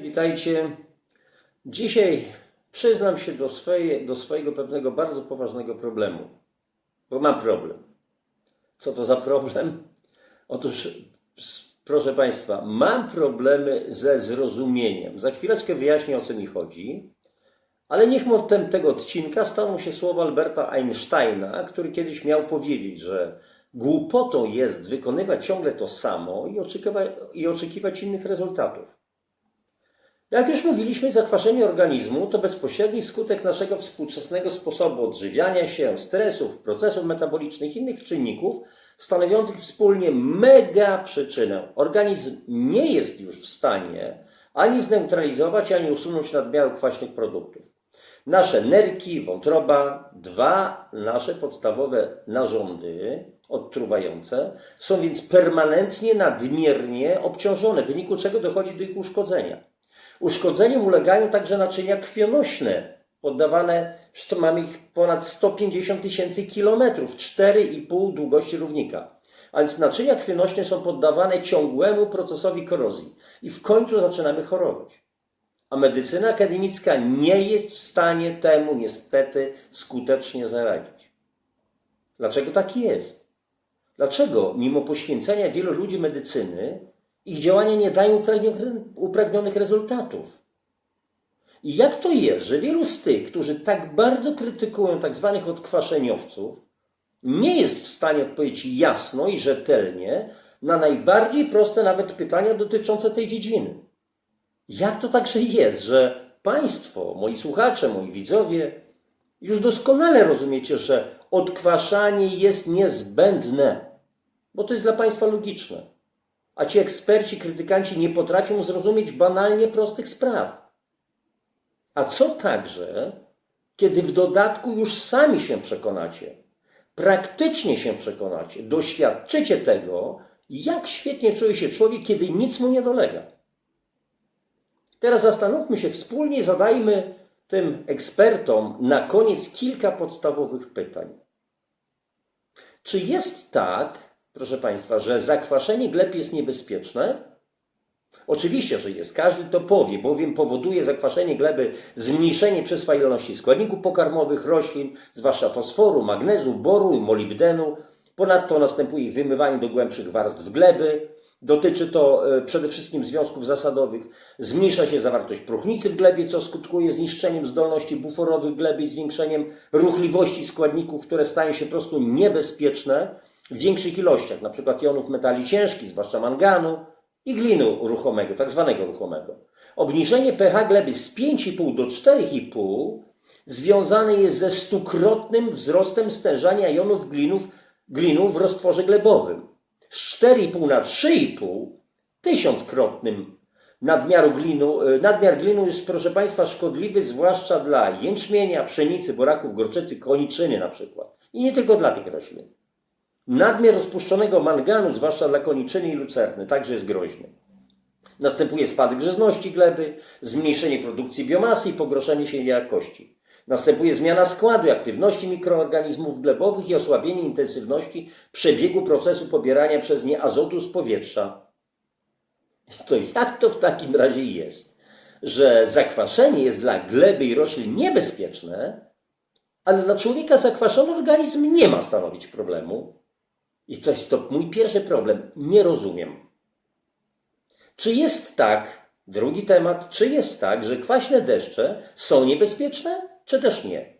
Witajcie. Dzisiaj przyznam się do swojego pewnego bardzo poważnego problemu, bo mam problem. Co to za problem? Otóż, proszę Państwa, mam problemy ze zrozumieniem. Za chwileczkę wyjaśnię, o co mi chodzi, ale niech mottem tego odcinka staną się słowa Alberta Einsteina, który kiedyś miał powiedzieć, że głupotą jest wykonywać ciągle to samo i oczekiwać innych rezultatów. Jak już mówiliśmy, zakwaszenie organizmu to bezpośredni skutek naszego współczesnego sposobu odżywiania się, stresów, procesów metabolicznych i innych czynników stanowiących wspólnie mega przyczynę. Organizm nie jest już w stanie ani zneutralizować, ani usunąć nadmiaru kwaśnych produktów. Nasze nerki, wątroba, dwa nasze podstawowe narządy odtruwające są więc permanentnie nadmiernie obciążone, w wyniku czego dochodzi do ich uszkodzenia. Uszkodzeniom ulegają także naczynia krwionośne, poddawane, zresztą mamy ich ponad 150 000 kilometrów, 4,5 długości równika. A więc naczynia krwionośne są poddawane ciągłemu procesowi korozji i w końcu zaczynamy chorować. A medycyna akademicka nie jest w stanie temu niestety skutecznie zaradzić. Dlaczego tak jest? Dlaczego mimo poświęcenia wielu ludzi medycyny ich działania nie dają upragnionych rezultatów? I jak to jest, że wielu z tych, którzy tak bardzo krytykują tak zwanych odkwaszeniowców, nie jest w stanie odpowiedzieć jasno i rzetelnie na najbardziej proste nawet pytania dotyczące tej dziedziny? Jak to także jest, że Państwo, moi słuchacze, moi widzowie, już doskonale rozumiecie, że odkwaszanie jest niezbędne, bo to jest dla Państwa logiczne. A ci eksperci, krytykanci nie potrafią zrozumieć banalnie prostych spraw. A co także, kiedy w dodatku już sami się przekonacie, praktycznie się przekonacie, doświadczycie tego, jak świetnie czuje się człowiek, kiedy nic mu nie dolega. Teraz zastanówmy się wspólnie i zadajmy tym ekspertom na koniec kilka podstawowych pytań. Czy jest tak, proszę Państwa, że zakwaszenie gleb jest niebezpieczne? Oczywiście, że jest. Każdy to powie, bowiem powoduje zakwaszenie gleby zmniejszenie przyswajalności składników pokarmowych roślin, zwłaszcza fosforu, magnezu, boru i molibdenu. Ponadto następuje ich wymywanie do głębszych warstw gleby. Dotyczy to przede wszystkim związków zasadowych. Zmniejsza się zawartość próchnicy w glebie, co skutkuje zniszczeniem zdolności buforowych gleby i zwiększeniem ruchliwości składników, które stają się po prostu niebezpieczne w większych ilościach, np. jonów metali ciężkich, zwłaszcza manganu i glinu ruchomego, tak zwanego ruchomego. Obniżenie pH gleby z 5,5 do 4,5 związane jest ze 100-krotnym wzrostem stężania jonów glinu w roztworze glebowym. Z 4,5 na 3,5 1000-krotnym nadmiar glinu jest, proszę Państwa, szkodliwy zwłaszcza dla jęczmienia, pszenicy, buraków, gorczycy, koniczyny na przykład. I nie tylko dla tych roślin. Nadmiar rozpuszczonego manganu, zwłaszcza dla koniczyny i lucerny, także jest groźny. Następuje spadek grzyzności gleby, zmniejszenie produkcji biomasy i pogorszenie się jej jakości. Następuje zmiana składu i aktywności mikroorganizmów glebowych i osłabienie intensywności przebiegu procesu pobierania przez nie azotu z powietrza. To jak to w takim razie jest, że zakwaszenie jest dla gleby i roślin niebezpieczne, ale dla człowieka zakwaszony organizm nie ma stanowić problemu? I to jest to mój pierwszy problem. Nie rozumiem. Czy jest tak, drugi temat, czy jest tak, że kwaśne deszcze są niebezpieczne, czy też nie?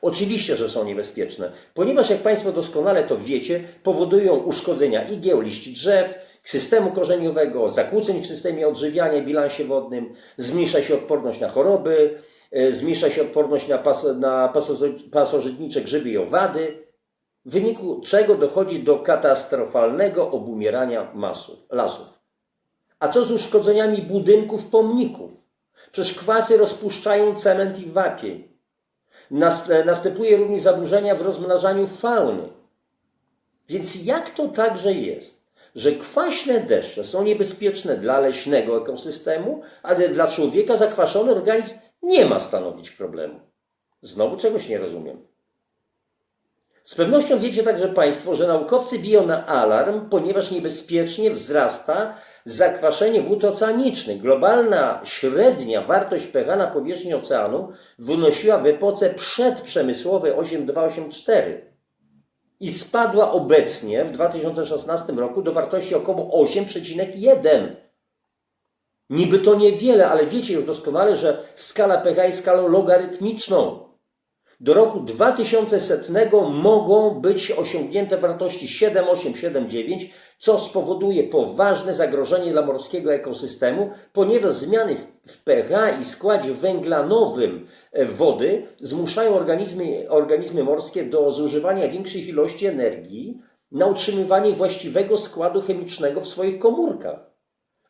Oczywiście, że są niebezpieczne, ponieważ, jak Państwo doskonale to wiecie, powodują uszkodzenia igieł, liści drzew, systemu korzeniowego, zakłóceń w systemie odżywiania i bilansie wodnym, zmniejsza się odporność na choroby, zmniejsza się odporność na pasożytnicze grzyby i owady, w wyniku czego dochodzi do katastrofalnego obumierania lasów. A co z uszkodzeniami budynków, pomników? Przecież kwasy rozpuszczają cement i wapień. Następuje również zaburzenia w rozmnażaniu fauny. Więc jak to także jest, że kwaśne deszcze są niebezpieczne dla leśnego ekosystemu, ale dla człowieka zakwaszony organizm nie ma stanowić problemu? Znowu czegoś nie rozumiem. Z pewnością wiecie także Państwo, że naukowcy biją na alarm, ponieważ niebezpiecznie wzrasta zakwaszenie wód oceanicznych. Globalna średnia wartość pH na powierzchni oceanu wynosiła w epoce przedprzemysłowej 8,2-8,4 i spadła obecnie w 2016 roku do wartości około 8,1. Niby to niewiele, ale wiecie już doskonale, że skala pH jest skalą logarytmiczną. Do roku 2100 mogą być osiągnięte wartości 7,8, 7,9, co spowoduje poważne zagrożenie dla morskiego ekosystemu, ponieważ zmiany w pH i składzie węglanowym wody zmuszają organizmy morskie do zużywania większych ilości energii na utrzymywanie właściwego składu chemicznego w swoich komórkach.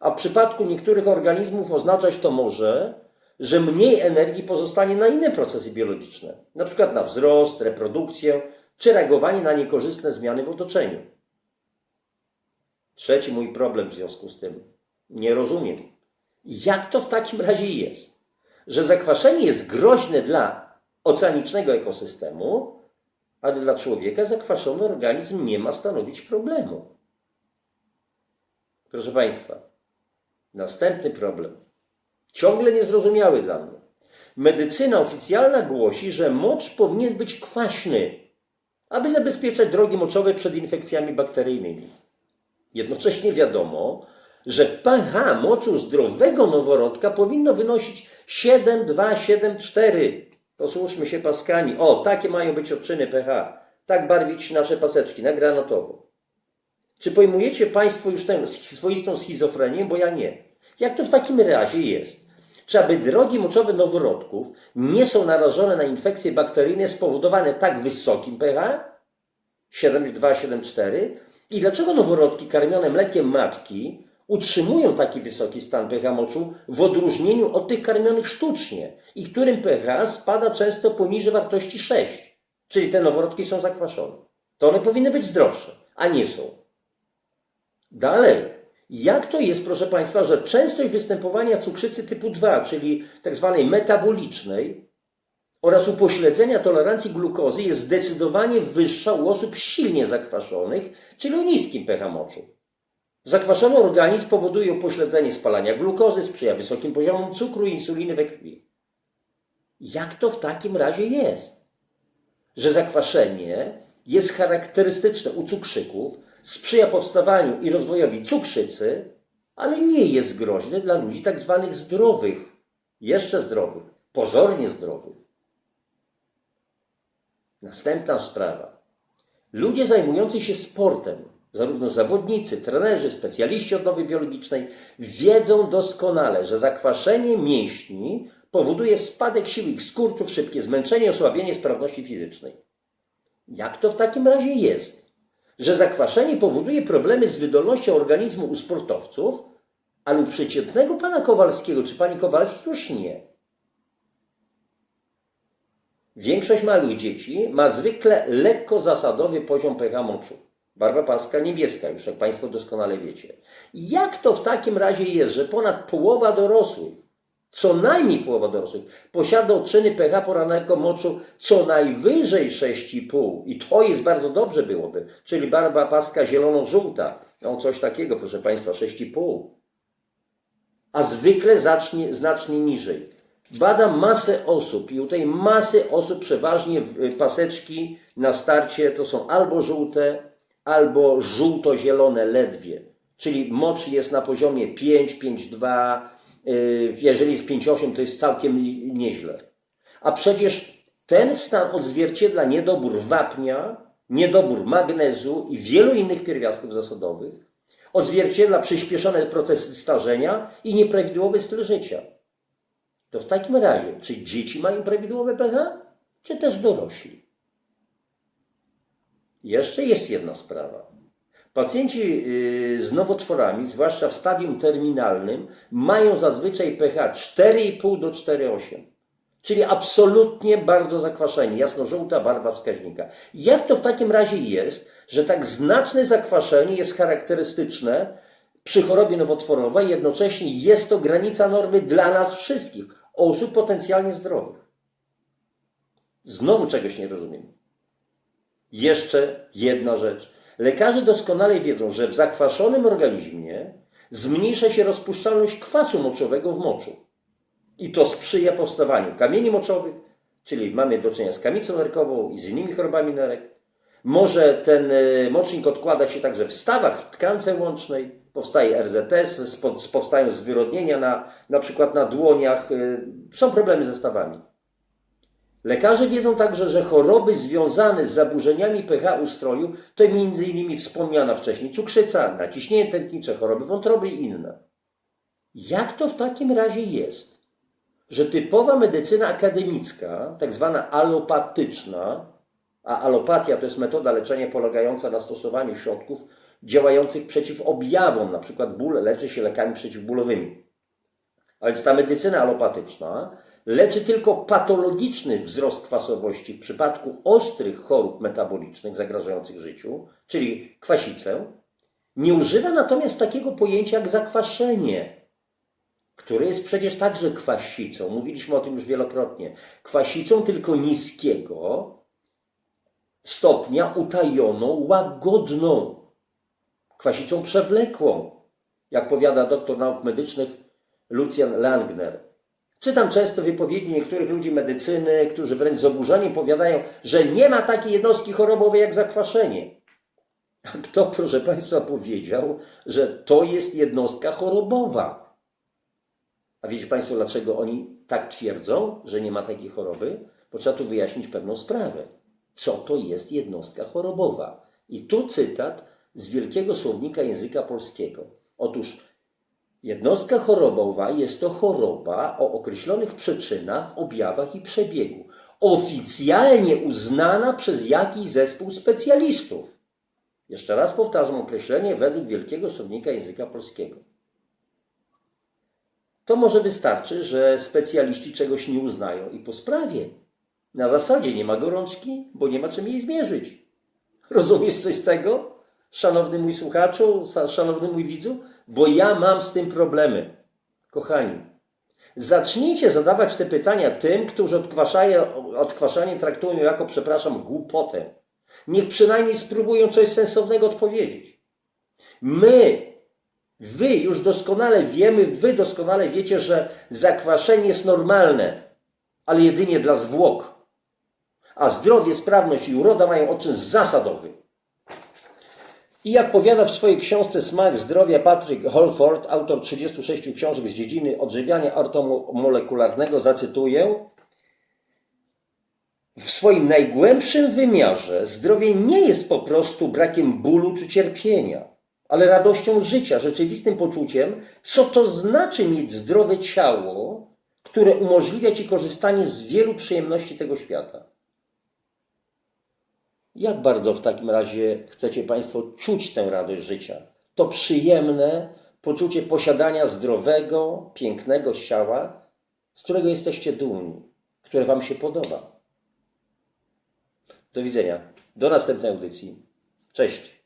A w przypadku niektórych organizmów oznaczać to może, że mniej energii pozostanie na inne procesy biologiczne, na przykład na wzrost, reprodukcję, czy reagowanie na niekorzystne zmiany w otoczeniu. Trzeci mój problem w związku z tym. Nie rozumiem. Jak to w takim razie jest, że zakwaszenie jest groźne dla oceanicznego ekosystemu, a dla człowieka zakwaszony organizm nie ma stanowić problemu? Proszę Państwa, następny problem. Ciągle niezrozumiały dla mnie. Medycyna oficjalna głosi, że mocz powinien być kwaśny, aby zabezpieczać drogi moczowe przed infekcjami bakteryjnymi. Jednocześnie wiadomo, że pH moczu zdrowego noworodka powinno wynosić 7,2, 7,4. Posłuszmy się paskami. O, takie mają być odczyny pH. Tak barwić nasze paseczki, na granatowo. Czy pojmujecie Państwo już tę swoistą schizofrenię? Bo ja nie. Jak to w takim razie jest? Czy aby drogi moczowe noworodków nie są narażone na infekcje bakteryjne spowodowane tak wysokim pH? 7,2, 7,4? I dlaczego noworodki karmione mlekiem matki utrzymują taki wysoki stan pH moczu w odróżnieniu od tych karmionych sztucznie i którym pH spada często poniżej wartości 6? Czyli te noworodki są zakwaszone. To one powinny być zdrowsze, a nie są. Dalej. Jak to jest, proszę Państwa, że częstość występowania cukrzycy typu 2, czyli tak zwanej metabolicznej oraz upośledzenia tolerancji glukozy jest zdecydowanie wyższa u osób silnie zakwaszonych, czyli o niskim pH moczu. Zakwaszony organizm powoduje upośledzenie spalania glukozy, sprzyja wysokim poziomom cukru i insuliny we krwi. Jak to w takim razie jest, że zakwaszenie jest charakterystyczne u cukrzyków, sprzyja powstawaniu i rozwojowi cukrzycy, ale nie jest groźny dla ludzi tak zwanych zdrowych, jeszcze zdrowych, pozornie zdrowych? Następna sprawa. Ludzie zajmujący się sportem, zarówno zawodnicy, trenerzy, specjaliści odnowy biologicznej, wiedzą doskonale, że zakwaszenie mięśni powoduje spadek sił ich skurczów, szybkie zmęczenie, osłabienie sprawności fizycznej. Jak to w takim razie jest, że zakwaszenie powoduje problemy z wydolnością organizmu u sportowców, ale u przeciętnego pana Kowalskiego czy pani Kowalskiej już nie? Większość małych dzieci ma zwykle lekko zasadowy poziom pH moczu. Barwa paska niebieska, już jak Państwo doskonale wiecie. Jak to w takim razie jest, że ponad połowa dorosłych, co najmniej połowa dorosłych, posiada odczyny pH porannego moczu co najwyżej 6,5 i to jest bardzo dobrze byłoby, czyli barwa paska zielono-żółta, no coś takiego, proszę Państwa, 6,5, a zwykle znacznie niżej. Badam masę osób i u tej masy osób przeważnie paseczki na starcie to są albo żółte, albo żółto-zielone ledwie, czyli mocz jest na poziomie 5, 5,2, jeżeli jest 5,8 to jest całkiem nieźle. A przecież ten stan odzwierciedla niedobór wapnia, niedobór magnezu i wielu innych pierwiastków zasadowych, odzwierciedla przyspieszone procesy starzenia i nieprawidłowy styl życia. To w takim razie, czy dzieci mają prawidłowe pH, czy też dorośli? Jeszcze jest jedna sprawa. Pacjenci z nowotworami, zwłaszcza w stadium terminalnym, mają zazwyczaj pH 4,5 do 4,8, czyli absolutnie bardzo zakwaszeni, jasno-żółta barwa wskaźnika. Jak to w takim razie jest, że tak znaczne zakwaszenie jest charakterystyczne przy chorobie nowotworowej, jednocześnie jest to granica normy dla nas wszystkich, osób potencjalnie zdrowych? Znowu czegoś nie rozumiem. Jeszcze jedna rzecz. Lekarze doskonale wiedzą, że w zakwaszonym organizmie zmniejsza się rozpuszczalność kwasu moczowego w moczu. I to sprzyja powstawaniu kamieni moczowych, czyli mamy do czynienia z kamicą nerkową i z innymi chorobami nerek. Może ten mocznik odkłada się także w stawach, w tkance łącznej, powstaje RZS, powstają zwyrodnienia na przykład na dłoniach, są problemy ze stawami. Lekarze wiedzą także, że choroby związane z zaburzeniami pH ustroju to m.in. wspomniana wcześniej cukrzyca, naciśnienie tętnicze, choroby wątroby i inne. Jak to w takim razie jest, że typowa medycyna akademicka, tak zwana alopatyczna, a alopatia to jest metoda leczenia polegająca na stosowaniu środków działających przeciw objawom, na przykład ból leczy się lekami przeciwbólowymi. A więc ta medycyna alopatyczna leczy tylko patologiczny wzrost kwasowości w przypadku ostrych chorób metabolicznych zagrażających życiu, czyli kwasicę. Nie używa natomiast takiego pojęcia jak zakwaszenie, które jest przecież także kwasicą. Mówiliśmy o tym już wielokrotnie. Kwasicą tylko niskiego stopnia, utajoną, łagodną. Kwasicą przewlekłą, jak powiada doktor nauk medycznych Lucjan Langner. Czytam często wypowiedzi niektórych ludzi medycyny, którzy wręcz z oburzeniem powiadają, że nie ma takiej jednostki chorobowej jak zakwaszenie. A kto, proszę Państwa, powiedział, że to jest jednostka chorobowa? A wiecie Państwo, dlaczego oni tak twierdzą, że nie ma takiej choroby? Bo trzeba tu wyjaśnić pewną sprawę. Co to jest jednostka chorobowa? I tu cytat z Wielkiego Słownika Języka Polskiego. Otóż jednostka chorobowa jest to choroba o określonych przyczynach, objawach i przebiegu, oficjalnie uznana przez jakiś zespół specjalistów. Jeszcze raz powtarzam określenie według Wielkiego Słownika Języka Polskiego. To może wystarczy, że specjaliści czegoś nie uznają i po sprawie. Na zasadzie nie ma gorączki, bo nie ma czym jej zmierzyć. Rozumiesz coś z tego, szanowny mój słuchaczu, szanowny mój widzu? Bo ja mam z tym problemy. Kochani, zacznijcie zadawać te pytania tym, którzy odkwaszanie traktują jako, przepraszam, głupotę. Niech przynajmniej spróbują coś sensownego odpowiedzieć. Wy już doskonale wiemy, wy doskonale wiecie, że zakwaszenie jest normalne, ale jedynie dla zwłok. A zdrowie, sprawność i uroda mają odczyn zasadowy. I jak powiada w swojej książce Smak zdrowia Patrick Holford, autor 36 książek z dziedziny odżywiania ortomolekularnego, zacytuję: w swoim najgłębszym wymiarze zdrowie nie jest po prostu brakiem bólu czy cierpienia, ale radością życia, rzeczywistym poczuciem, co to znaczy mieć zdrowe ciało, które umożliwia Ci korzystanie z wielu przyjemności tego świata. Jak bardzo w takim razie chcecie Państwo czuć tę radość życia? To przyjemne poczucie posiadania zdrowego, pięknego ciała, z którego jesteście dumni, które Wam się podoba. Do widzenia. Do następnej audycji. Cześć.